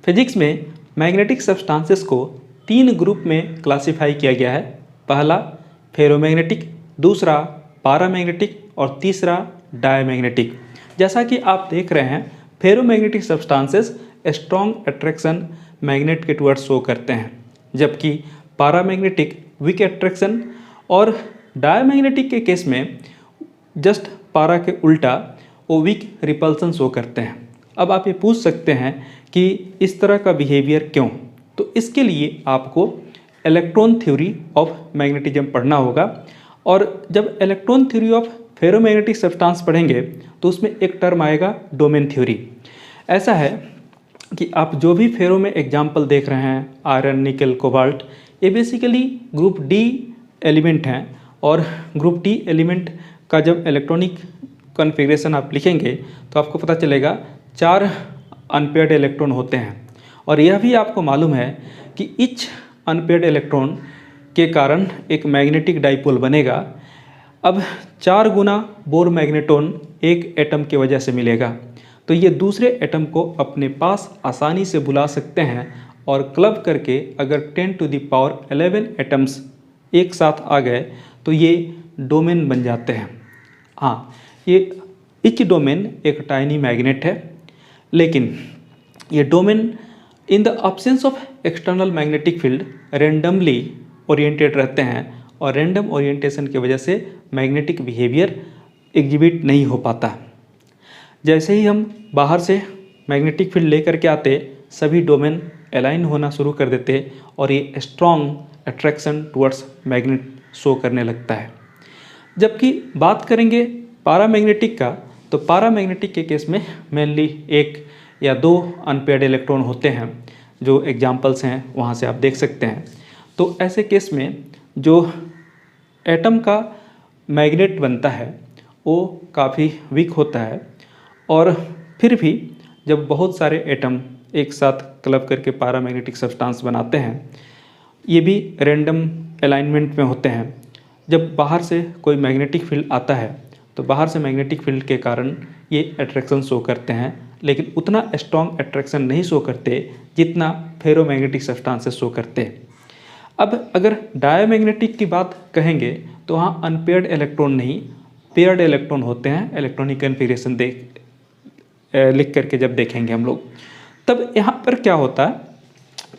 Physics में magnetic substances को 3 group में क्लासिफाई किया गया है। पहला फेरोमैग्नेटिक, दूसरा पारामैग्नेटिक और तीसरा डायमैग्नेटिक। जैसा कि आप देख रहे हैं, ferromagnetic substances strong attraction magnet के टुवर्ड्स शो करते हैं, जबकि पारामैग्नेटिक वीक अट्रैक्शन और डायमैग्नेटिक के केस में जस्ट पारा के उल्टा वो वीक रिपल्सन शो करते हैं। अब आप ये पूछ सकते हैं कि इस तरह का बिहेवियर क्यों? तो इसके लिए आपको इलेक्ट्रॉन थ्योरी ऑफ मैग्नेटिज्म पढ़ना होगा, और जब electron theory of ferromagnetic substance पढ़ेंगे तो उसमें एक टर्म आएगा डोमेन थ्योरी। ऐसा है कि आप जो भी फेरो में एग्जाम्पल देख रहे हैं, आयरन, निकल, कोबाल्ट, ये बेसिकली ग्रुप डी एलिमेंट हैं, और ग्रुप डी एलिमेंट का जब इलेक्ट्रॉनिक कॉन्फ़िगरेशन आप लिखेंगे तो आपको पता चलेगा 4 अनपेयर्ड इलेक्ट्रॉन होते हैं। और यह भी आपको मालूम है कि ईच अनपेयर्ड इलेक्ट्रॉन के कारण एक मैग्नेटिक डाइपोल बनेगा। अब 4 गुना बोर मैग्नेटॉन एक एटम की वजह से मिलेगा, तो ये दूसरे एटम को अपने पास आसानी से बुला सकते हैं, और क्लब करके अगर 10 टू द पावर 11 एटम्स एक साथ आ गए तो ये डोमेन बन जाते हैं। हाँ, ये इच डोमेन एक टाइनी मैग्नेट है, लेकिन ये domain in the absence of external magnetic field randomly oriented रहते हैं, और रैंडम ओरिएंटेशन की वजह से मैग्नेटिक बिहेवियर एग्जिबिट नहीं हो पाता। जैसे ही हम बाहर से मैग्नेटिक फील्ड लेकर के आते, सभी डोमेन अलाइन होना शुरू कर देते और ये strong attraction towards magnet show करने लगता है। जबकि बात करेंगे पारामैग्नेटिक का, तो पारामैग्नेटिक के केस में मेनली 1 या 2 अनपेयर्ड इलेक्ट्रॉन होते हैं, जो एग्जाम्पल्स हैं वहाँ से आप देख सकते हैं। तो ऐसे केस में जो एटम का मैग्नेट बनता है वो काफ़ी वीक होता है, और फिर भी जब बहुत सारे एटम एक साथ क्लब करके पारामैग्नेटिक सब्सटेंस बनाते हैं, ये भी रैंडम अलाइनमेंट में होते हैं। जब बाहर से कोई मैग्नेटिक फील्ड आता है तो बाहर से मैग्नेटिक फील्ड के कारण ये अट्रैक्शन शो करते हैं, लेकिन उतना स्ट्रॉन्ग अट्रैक्शन नहीं शो करते जितना फेरोमैग्नेटिक सब्सटेंसेस शो करते हैं। अब अगर डायमैग्नेटिक की बात कहेंगे तो वहाँ अनपेयर्ड इलेक्ट्रॉन नहीं, पेयर्ड इलेक्ट्रॉन होते हैं। इलेक्ट्रॉनिक कन्फिगरेशन लिख करके जब देखेंगे हम लोग, तब यहाँ पर क्या होता है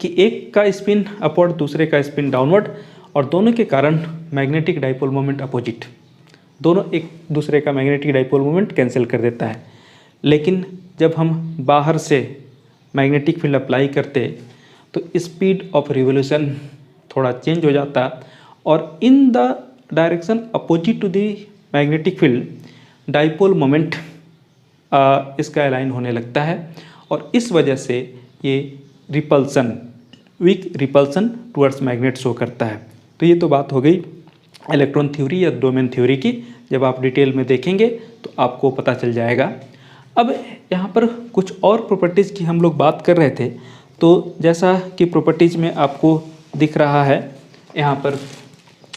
कि एक का स्पिन अपवर्ड, दूसरे का स्पिन डाउनवर्ड, और दोनों के कारण मैग्नेटिक डाइपोल मोमेंट अपोजिट, दोनों एक दूसरे का मैग्नेटिक डाइपोल मोमेंट कैंसिल कर देता है। लेकिन जब हम बाहर से मैग्नेटिक फील्ड अप्लाई करते तो स्पीड ऑफ रिवोल्यूशन थोड़ा चेंज हो जाता, और in the direction opposite to the magnetic field dipole moment इसका अलाइन होने लगता है, और इस वजह से ये repulsion, weak repulsion towards magnet show करता है। तो ये तो बात हो गई इलेक्ट्रॉन थ्योरी या डोमेन थ्योरी की। जब आप डिटेल में देखेंगे तो आपको पता चल जाएगा। अब यहाँ पर कुछ और प्रॉपर्टीज़ की हम लोग बात कर रहे थे, तो जैसा कि प्रॉपर्टीज़ में आपको दिख रहा है यहाँ पर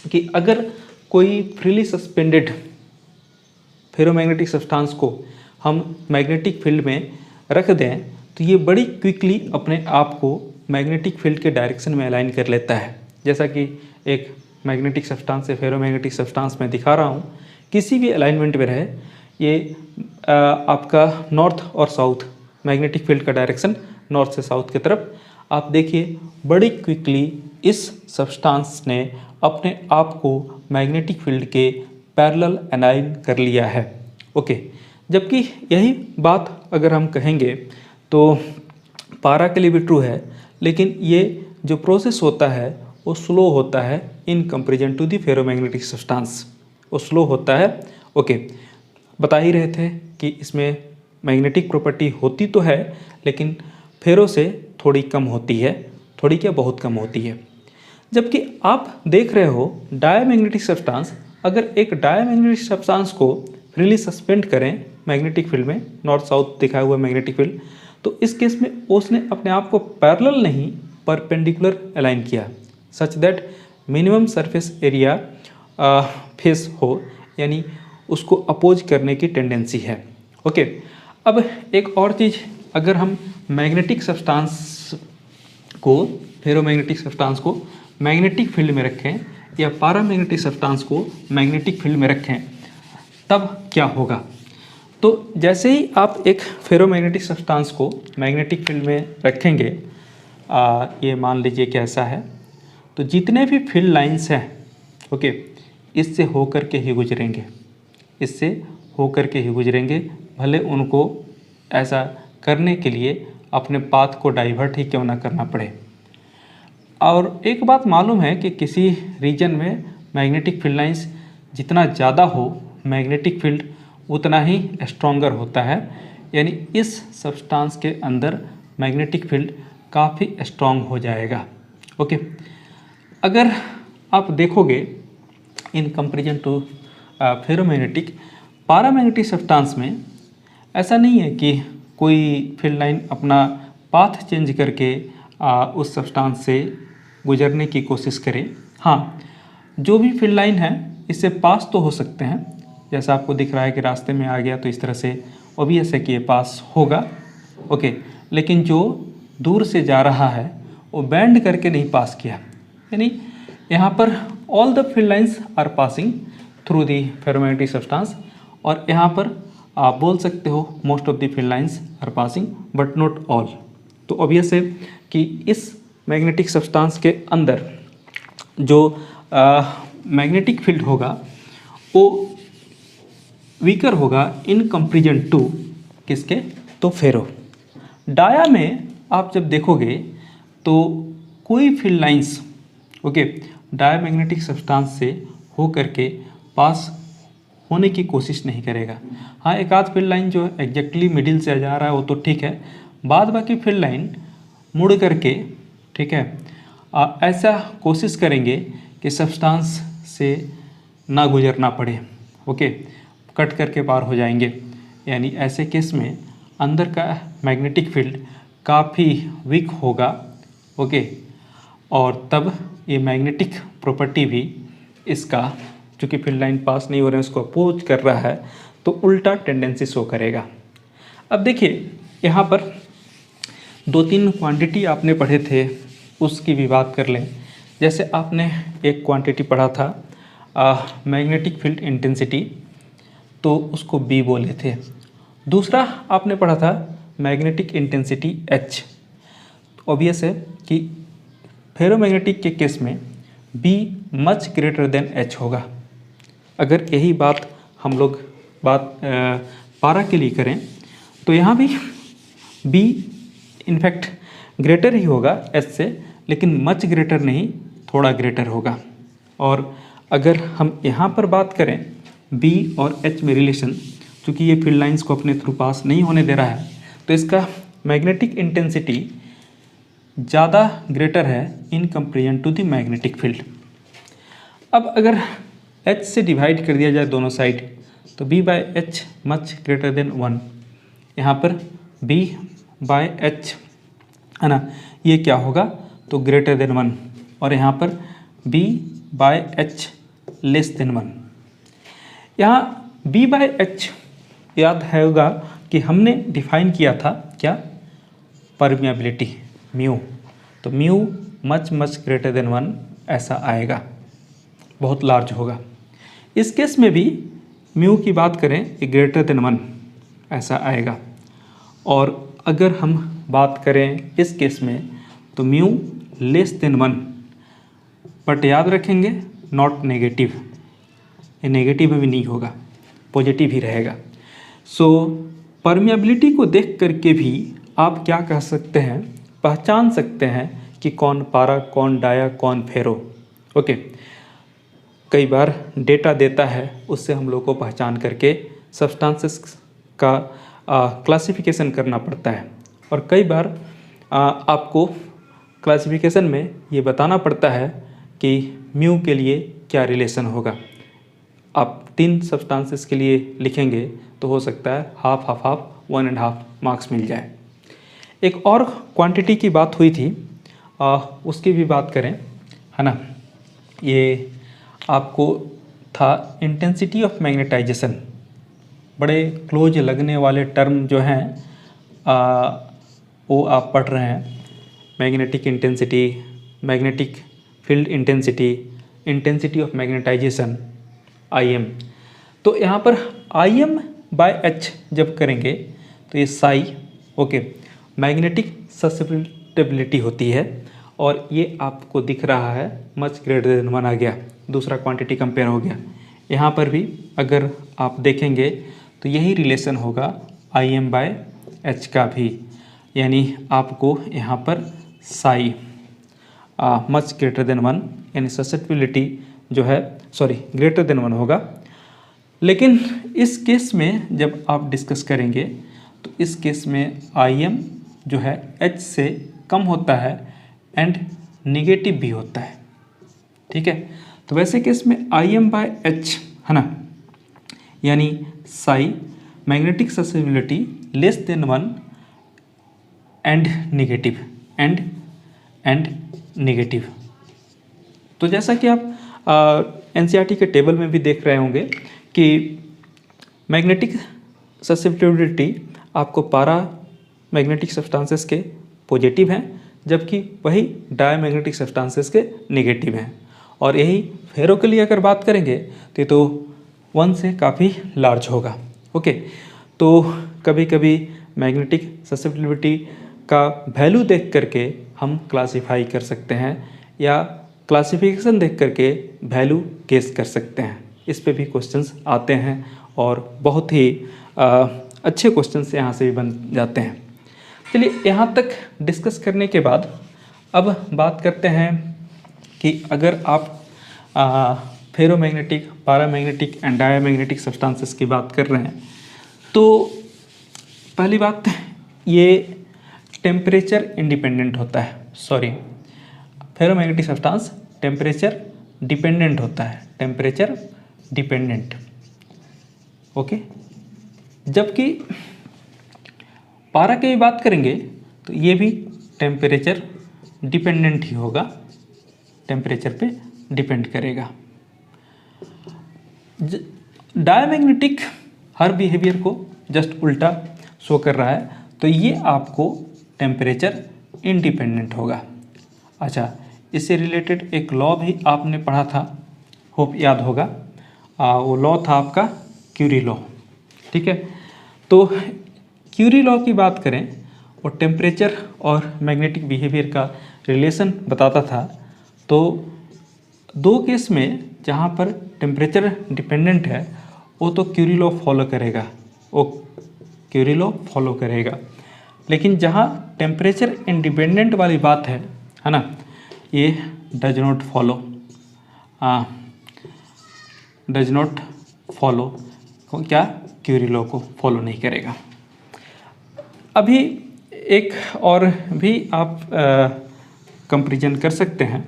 कि अगर कोई फ्रीली सस्पेंडेड फेरोमैग्नेटिक सब्सटेंस को हम मैग्नेटिक फील्ड में रख दें तो ये बड़ी क्विकली अपने आप को मैग्नेटिक फील्ड के डायरेक्शन में अलाइन कर लेता है। जैसा कि एक मैग्नेटिक सब्सटेंस से फेरोमैग्नेटिक सब्सटेंस में दिखा रहा हूँ, किसी भी अलाइनमेंट में रहे, ये आपका नॉर्थ और साउथ मैग्नेटिक फील्ड का डायरेक्शन नॉर्थ से साउथ की तरफ, आप देखिए बड़ी क्विकली इस सब्सटेंस ने अपने आप को मैग्नेटिक फील्ड के पैरेलल अलाइन कर लिया है। ओके, जबकि यही बात अगर हम कहेंगे तो पारा के लिए भी ट्रू है, लेकिन ये जो प्रोसेस होता है वो स्लो होता है in comparison to the ferromagnetic substance, वो स्लो होता है। ओके, बता ही रहे थे कि इसमें मैग्नेटिक प्रॉपर्टी होती तो है, लेकिन फेरो से थोड़ी कम होती है, थोड़ी क्या बहुत कम होती है। जबकि आप देख रहे हो डायमैग्नेटिक सब्सटेंस, अगर एक डायमैग्नेटिक सब्सटेंस को फ्रीली सस्पेंड करें मैग्नेटिक फील्ड में, नॉर्थ साउथ दिखाया हुआ मैग्नेटिक फील्ड, तो इस केस में उसने अपने आप को पैरेलल नहीं परपेंडिकुलर अलाइन किया, such that minimum surface area face हो, यानी उसको अपोज करने की टेंडेंसी है। ओके, अब एक और चीज़, अगर हम मैग्नेटिक सब्सटेंस को, फेरोमैग्नेटिक सब्सटेंस को मैग्नेटिक फील्ड में रखें या पैरामैग्नेटिक सब्सटेंस को मैग्नेटिक फील्ड में रखें, तब क्या होगा। तो जैसे ही आप एक फेरोमैग्नेटिक सब्सटेंस को मैग्नेटिक फील्ड में रखेंगे, ये मान लीजिए कैसा है, तो जितने भी फील्ड लाइंस हैं, ओके, इससे होकर के ही गुजरेंगे, इससे होकर के ही गुजरेंगे, भले उनको ऐसा करने के लिए अपने पाथ को डाइवर्ट ही क्यों ना करना पड़े। और एक बात मालूम है कि किसी रीजन में मैग्नेटिक फील्ड लाइंस जितना ज़्यादा हो, मैग्नेटिक फील्ड उतना ही स्ट्रॉन्गर होता है, यानी इस सब्सटेंस के अंदर मैग्नेटिक फील्ड काफ़ी स्ट्रॉन्ग हो जाएगा। ओके, अगर आप देखोगे in comparison to ferromagnetic, paramagnetic substance में ऐसा नहीं है कि कोई फील्ड लाइन अपना पाथ चेंज करके उस सब्सटेंस से गुजरने की कोशिश करे। हाँ, जो भी फील्ड लाइन है इससे पास तो हो सकते हैं, जैसा आपको दिख रहा है कि रास्ते में आ गया तो इस तरह से ऑब्वियस है कि ये पास होगा। ओके, लेकिन जो दूर से जा रहा है वो बैंड करके नहीं पास किया, यानी यहाँ पर all the field lines are passing through the ferromagnetic substance, और यहाँ पर आप बोल सकते हो most of the field lines are passing but not all. तो ऑब्वियस है कि इस मैग्नेटिक सब्सटेंस के अंदर जो मैग्नेटिक फील्ड होगा वो वीकर होगा इन कंपैरिजन टू किसके, तो फेरो। डाया में आप जब देखोगे तो कोई field lines, okay, diamagnetic substance से हो करके पास होने की कोशिश नहीं करेगा। हाँ, एक आध फील्ड लाइन जो एग्जैक्टली मिडिल से जा रहा है वो तो ठीक है, बाद बाकी फील्ड लाइन मुड़ करके, ठीक है, ऐसा कोशिश करेंगे कि सब्सटेंस से ना गुजरना पड़े, ओके, कट करके पार हो जाएंगे। यानी ऐसे केस में अंदर का मैग्नेटिक फील्ड काफ़ी वीक होगा, ओके, और तब ये मैग्नेटिक प्रॉपर्टी भी इसका, चूँकि फील्ड लाइन पास नहीं हो रहे हैं, उसको अपोज कर रहा है, तो उल्टा टेंडेंसी शो करेगा। अब देखिए यहाँ पर दो तीन क्वांटिटी आपने पढ़े थे, उसकी भी बात कर लें। जैसे आपने एक क्वांटिटी पढ़ा था मैग्नेटिक फील्ड इंटेंसिटी, तो उसको B बोले थे। दूसरा आपने पढ़ा था मैग्नेटिक इंटेंसिटी H। ऑब्वियस है कि फेरोमैग्नेटिक के केस में B much greater then H होगा। अगर यही बात हम लोग पारा के लिए करें तो यहाँ भी B इनफैक्ट ग्रेटर ही होगा H से, लेकिन मच ग्रेटर नहीं, थोड़ा ग्रेटर होगा। और अगर हम यहाँ पर बात करें B और H में रिलेशन, चूँकि ये फील्ड लाइंस को अपने थ्रू पास नहीं होने दे रहा है, तो इसका मैग्नेटिक इंटेंसिटी ज़्यादा ग्रेटर है in comparison to the magnetic field. अब अगर H से डिवाइड कर दिया जाए दोनों साइड, तो B by H much greater than 1, यहाँ पर B बाय H है ना, ये क्या होगा, तो ग्रेटर देन 1, और यहाँ पर B by H less than 1। यहाँ B बाय H याद होगा कि हमने डिफाइन किया था क्या, परमिएबिलिटी म्यू, तो म्यू मच ग्रेटर देन 1 ऐसा आएगा, बहुत लार्ज होगा। इस केस में भी म्यू की बात करें ग्रेटर देन 1 ऐसा आएगा, और अगर हम बात करें इस केस में तो म्यू लेस देन 1, बट याद रखेंगे नॉट नेगेटिव, ये नेगेटिव भी नहीं होगा, पॉजिटिव ही रहेगा। सो परमिएबिलिटी को देख करके भी आप क्या कह सकते हैं, पहचान सकते हैं कि कौन पारा, कौन डाया, कौन फेरो। ओके, कई बार डेटा देता है, उससे हम लोग को पहचान करके सब्सटेंसेस का क्लासिफिकेशन करना पड़ता है, और कई बार आपको क्लासिफिकेशन में ये बताना पड़ता है कि म्यू के लिए क्या रिलेशन होगा। आप 3 सब्सटेंसेस के लिए लिखेंगे तो हो सकता है हाफ 1.5 मार्क्स मिल जाए। एक और क्वांटिटी की बात हुई थी, उसकी भी बात करें, है ना, ये आपको था इंटेंसिटी ऑफ मैग्नेटाइजेशन। बड़े क्लोज लगने वाले टर्म जो हैं वो आप पढ़ रहे हैं। Magnetic intensity, magnetic field intensity, intensity of magnetization, Im। तो यहाँ पर Im/H जब करेंगे तो ये साई, ओके, मैग्नेटिक ससेप्टिबिलिटी होती है और ये आपको दिख रहा है मच ग्रेटर देन 1 आ गया, दूसरा क्वांटिटी कंपेयर हो गया। यहाँ पर भी अगर आप देखेंगे तो यही रिलेशन होगा Im/H का भी, यानी आपको यहाँ पर साई मच ग्रेटर देन 1 यानी ससेप्टिबिलिटी जो है ग्रेटर देन 1 होगा। लेकिन इस केस में जब आप डिस्कस करेंगे तो इस केस में Im जो है H से कम होता है एंड निगेटिव भी होता है, ठीक है। तो वैसे केस में Im/H है ना, यानी Sai magnetic susceptibility less than 1 and negative. तो जैसा कि आप NCERT के टेबल में भी देख रहे होंगे कि मैग्नेटिक ससेप्टिबिलिटी आपको पारा मैग्नेटिक सब्सटेंसेस के पॉजिटिव हैं, जबकि वही डायमैग्नेटिक सब्सटेंसेस के नेगेटिव हैं। और यही फेरो के लिए अगर बात करेंगे तो ये तो 1 से काफ़ी लार्ज होगा, ओके। तो कभी कभी मैग्नेटिक ससेप्टिबिलिटी का वैल्यू देख करके हम क्लासीफाई कर सकते हैं या क्लासिफिकेशन देख करके वैल्यू गेस कर सकते हैं। इस पे भी क्वेश्चंस आते हैं और बहुत ही अच्छे क्वेश्चंस यहाँ से भी बन जाते हैं। चलिए यहाँ तक डिस्कस करने के बाद अब बात करते हैं कि अगर आप ferromagnetic, paramagnetic and diamagnetic substances की बात कर रहे हैं तो पहली बात ये टेम्परेचर इंडिपेंडेंट होता है, फेरोमैग्नेटिक सब्सटेंस टेम्परेचर डिपेंडेंट होता है, टेम्परेचर डिपेंडेंट, ओके। जबकि पारा की भी बात करेंगे तो ये भी टेम्परेचर डिपेंडेंट ही होगा, टेम्परेचर पे डिपेंड करेगा। डायमैग्नेटिक हर बिहेवियर को जस्ट उल्टा शो कर रहा है, तो ये आपको टेम्परेचर इंडिपेंडेंट होगा। अच्छा, इससे रिलेटेड एक लॉ भी आपने पढ़ा था, होप याद होगा, वो लॉ था आपका क्यूरी लॉ, ठीक है। तो क्यूरी लॉ की बात करें वो टेम्परेचर और मैग्नेटिक बिहेवियर का रिलेशन बताता था। तो दो केस में जहाँ पर टेम्परेचर डिपेंडेंट है वो तो क्यूरी लॉ फॉलो करेगा, लेकिन जहाँ टेम्परेचर इंडिपेंडेंट वाली बात है ना, ये डज नॉट फॉलो क्या, क्यूरी लॉ को फॉलो नहीं करेगा। अभी एक और भी आप कंपैरिजन कर सकते हैं।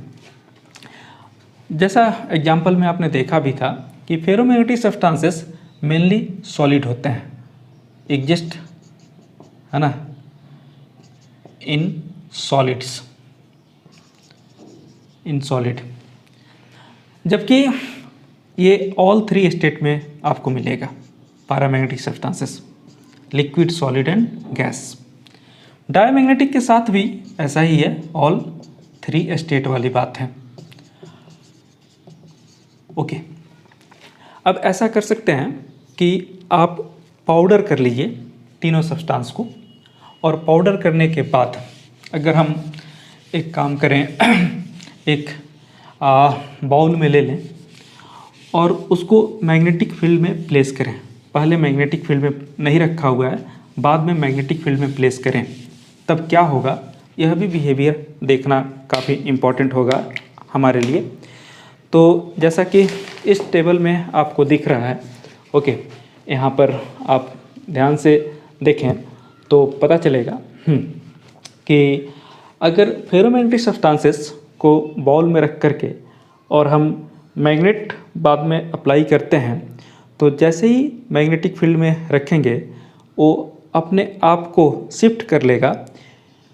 जैसा एग्जाम्पल में आपने देखा भी था कि फेरोमैग्नेटिक सब्सटेंसेस मेनली सॉलिड होते हैं, एग्जिस्ट है ना इन सॉलिड, जबकि ये ऑल 3 स्टेट में आपको मिलेगा paramagnetic substances, liquid, solid and gas. Diamagnetic के साथ भी ऐसा ही है, ऑल 3 स्टेट वाली बात है, ओके। अब ऐसा कर सकते हैं कि आप पाउडर कर लीजिए तीनों सब्सटेंस को, और पाउडर करने के बाद अगर हम एक काम करें, एक बाउल में ले लें और उसको मैग्नेटिक फील्ड में प्लेस करें। पहले मैग्नेटिक फील्ड में नहीं रखा हुआ है, बाद में मैग्नेटिक फील्ड में प्लेस करें, तब क्या होगा, यह भी बिहेवियर देखना काफ़ी इम्पॉर्टेंट होगा हमारे लिए। तो जैसा कि इस टेबल में आपको दिख रहा है, ओके, यहाँ पर आप ध्यान से देखें तो पता चलेगा कि अगर फेरोमैग्नेटिक सब्सटेंसेस को बाउल में रख करके और हम मैग्नेट बाद में अप्लाई करते हैं, तो जैसे ही मैग्नेटिक फील्ड में रखेंगे वो अपने आप को शिफ्ट कर लेगा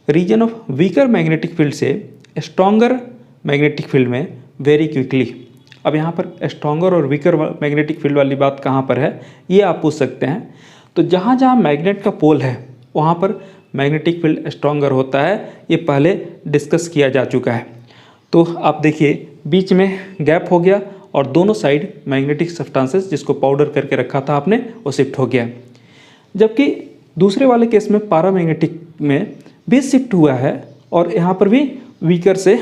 region of weaker magnetic field से स्ट्रॉन्गर मैग्नेटिक फील्ड में वेरी क्विकली। अब यहाँ पर स्ट्रॉन्गर और वीकर मैग्नेटिक फील्ड वाली बात कहाँ पर है, ये आप पूछ सकते हैं। तो जहाँ जहाँ मैग्नेट का पोल है वहाँ पर मैग्नेटिक फील्ड स्ट्रॉन्गर होता है, ये पहले डिस्कस किया जा चुका है। तो आप देखिए बीच में गैप हो गया और दोनों साइड मैग्नेटिक सब्सटेंसेस जिसको पाउडर करके रखा था आपने वो शिफ्ट हो गया। जबकि दूसरे वाले केस में पैरामैग्नेटिक में भी शिफ्ट हुआ है और यहाँ पर भी वीकर से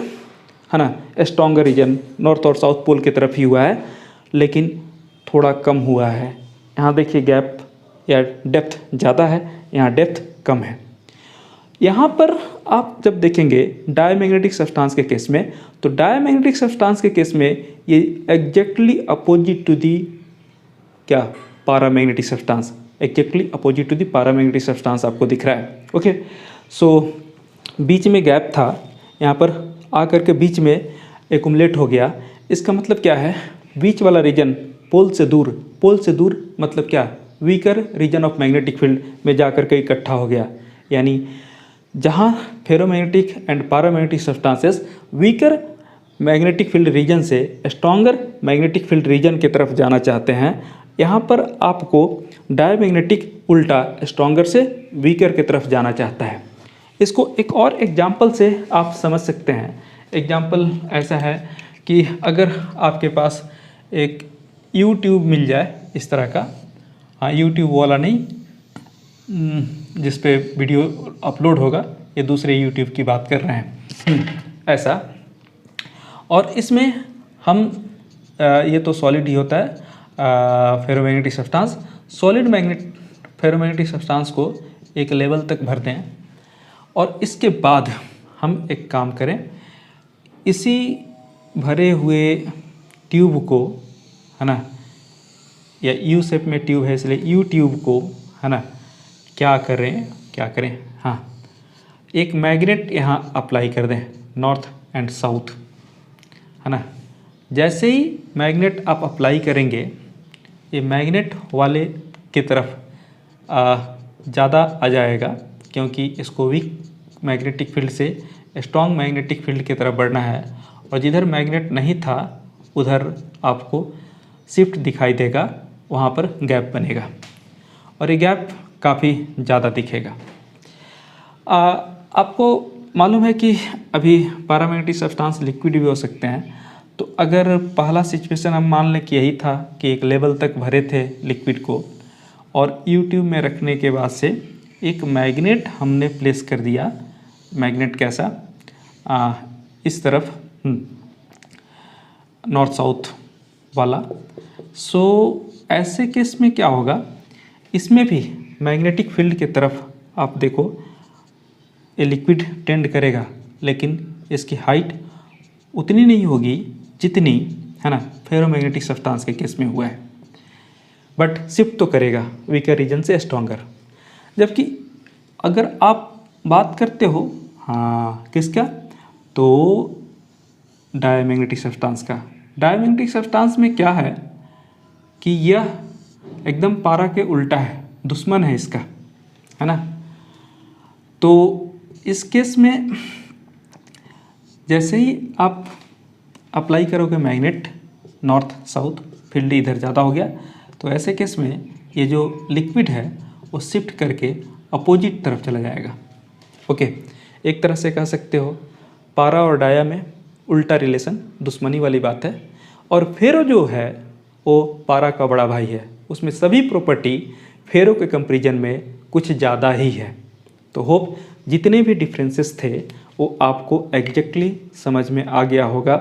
है ना स्ट्रॉन्गर रीजन नॉर्थ और साउथ पोल की तरफ ही हुआ है, लेकिन थोड़ा कम हुआ है। यहाँ देखिए गैप या डेप्थ ज़्यादा है, यहाँ डेप्थ कम है। यहाँ पर आप जब देखेंगे डायमैग्नेटिक सब्सटेंस के केस में, तो डायमैग्नेटिक सब्सटेंस के केस में ये एग्जैक्टली अपोजिट टू दी क्या paramagnetic substance, exactly opposite to the paramagnetic substance आपको दिख रहा है। ओके, सो बीच में गैप था, यहाँ पर आकर के बीच में एक्युमुलेट हो गया। इसका मतलब क्या है, बीच वाला रीजन पोल से दूर मतलब क्या, weaker region of magnetic field में जाकर के इकट्ठा हो गया। यानी जहाँ ferromagnetic and paramagnetic substances weaker magnetic field region से स्ट्रॉन्गर मैग्नेटिक फील्ड रीजन की तरफ जाना चाहते हैं, यहाँ पर आपको डायमैग्नेटिक उल्टा स्ट्रॉन्गर से वीकर की तरफ जाना चाहता है। इसको एक और एग्जाम्पल से आप समझ सकते हैं। एग्जाम्पल ऐसा है कि अगर आपके पास एक यूट्यूब मिल जाए इस तरह का, हाँ यूट्यूब वाला नहीं जिस पे वीडियो अपलोड होगा, ये दूसरे यूट्यूब की बात कर रहे हैं ऐसा, और इसमें हम ये तो सॉलिड ही होता है ferromagnetic substance, solid ferromagnetic substance को एक लेवल तक भर दें और इसके बाद हम एक काम करें, इसी भरे हुए ट्यूब को है ना, या यू शेप में ट्यूब है इसलिए यू ट्यूब को है ना क्या करें, हाँ एक मैग्नेट यहाँ अप्लाई कर दें नॉर्थ एंड साउथ, है ना। जैसे ही मैग्नेट आप अप्लाई करेंगे, ये मैग्नेट वाले की तरफ ज़्यादा आ जाएगा, क्योंकि इसको वीक मैग्नेटिक फील्ड से स्ट्रॉन्ग मैग्नेटिक फील्ड की तरफ बढ़ना है, और जिधर मैग्नेट नहीं था उधर आपको शिफ्ट दिखाई देगा, वहाँ पर गैप बनेगा और ये गैप काफ़ी ज़्यादा दिखेगा। आपको मालूम है कि अभी पैरामैग्नेटिक सब्सटेंस लिक्विड भी हो सकते हैं। तो अगर पहला सिचुएशन हम मान लें कि यही था कि एक लेवल तक भरे थे लिक्विड को और यूट्यूब में रखने के बाद से एक मैग्नेट हमने प्लेस कर दिया, मैग्नेट कैसा इस तरफ नॉर्थ साउथ वाला। सो ऐसे केस में क्या होगा, इसमें भी मैग्नेटिक फील्ड की तरफ आप देखो ये लिक्विड टेंड करेगा, लेकिन इसकी हाइट उतनी नहीं होगी जितनी है ना फेरोमैग्नेटिक सब्सटेंस के केस में हुआ है, बट शिफ्ट तो करेगा वीकर रीजन से स्ट्रॉन्गर। जबकि अगर आप बात करते हो हाँ किसका, तो डायमैग्नेटिक सब्सटेंस का। डायमैग्नेटिक सब्सटेंस में क्या है कि यह एकदम पारा के उल्टा है, दुश्मन है इसका, है ना। तो इस केस में जैसे ही आप अप्लाई करोगे मैग्नेट नॉर्थ साउथ, फील्ड इधर ज़्यादा हो गया, तो ऐसे केस में ये जो लिक्विड है वो शिफ्ट करके अपोजिट तरफ चला जाएगा। ओके, एक तरह से कह सकते हो पारा और डाया में उल्टा रिलेशन, दुश्मनी वाली बात है। और फेरो जो है वो पारा का बड़ा भाई है, उसमें सभी प्रॉपर्टी फेरो के कंपैरिजन में कुछ ज़्यादा ही है। तो होप जितने भी डिफरेंसेस थे वो आपको एग्जैक्टली समझ में आ गया होगा।